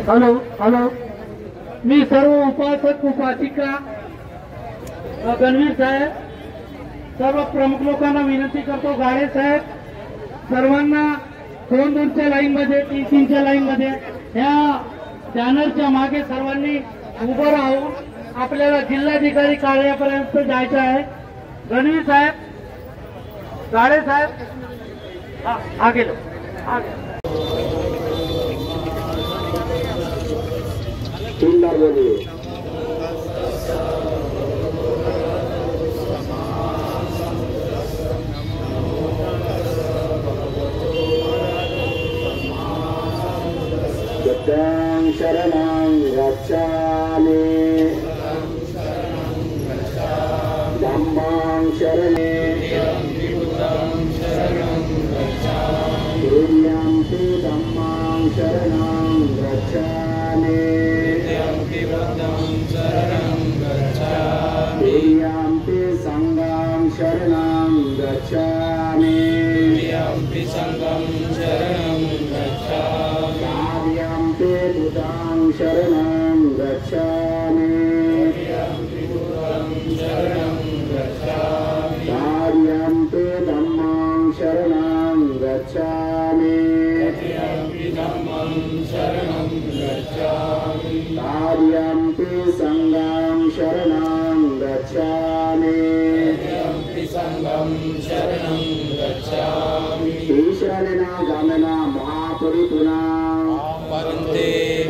Hello hello, मी सर्व उपासक उपासिका गणवीर साहेब, सर्व प्रमुख लोकांना विनंती करतो, गाडे साहेब सर्वांना 2-2च्या लाईन मध्ये 3-3च्या लाईन मध्ये ह्या बॅनरच्या मागे सर्वांनी उभं राहून आपल्याला जिल्हाधिकारी कार्यालयापर्यंत जायचं आहे। गणवीर साहेब, गाडे साहेब आगे लो, आगे तीनदार बोलिए। बुद्धं शरणं गच्छामि, धम्मं शरणं तुर्यंति धम्मं शरणं गच्छामि, तुर्यंति संघं शरणं गच्छामि, कार्यंति बुद्धं शरणं गच्छामि, कार्यंति धम्मं शरणं गच्छामि, कार्यंति संघं शरणं गच्छामि, ईशानेन गामेन महापरिपुना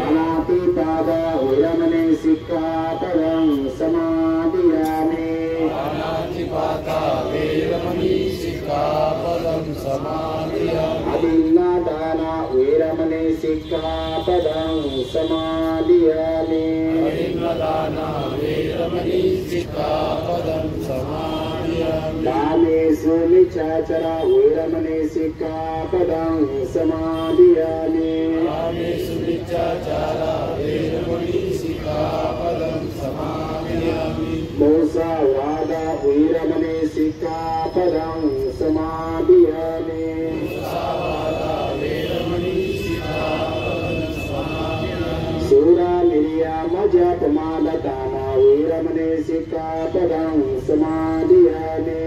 अनातिपाद विरमणे सिक्खापदं समादियामि, अदिन्नादान विरमणे सिक्खापदं समादियामि, कामेषु मिच्छाचर विरमणे सिक्खापदं समादियामि, मोसवाद विरमणे सिक्खापदं समादियामि, सूरामिर्यामजपमालदान विरमणे सिक्खापदं समादियामि,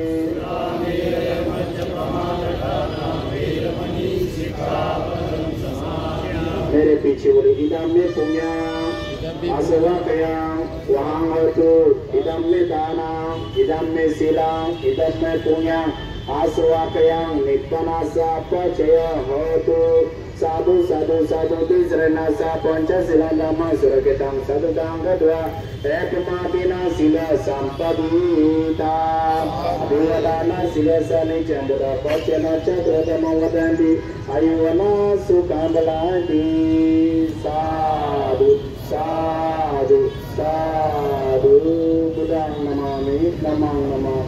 मेरे पीछे बोले इदम में पुण्य आसवाकया वहां होतु, इदम में दाना, इदम में शिला, इदम में पुण्य आसवाकया नित्पनासा पचय होतु, साधु साधु साधु तिसरनासा पंचशिलानाम सुरकेतं सततं गत्वा एकमादिना शिला संपदीता, अभिवदाना शिलसनि चंद्र पचन चक्रतमं वदन्ति आयुवना सुखं बलान्ति, साधु साधु साधु बुद्धं नमामि, नमः नमः।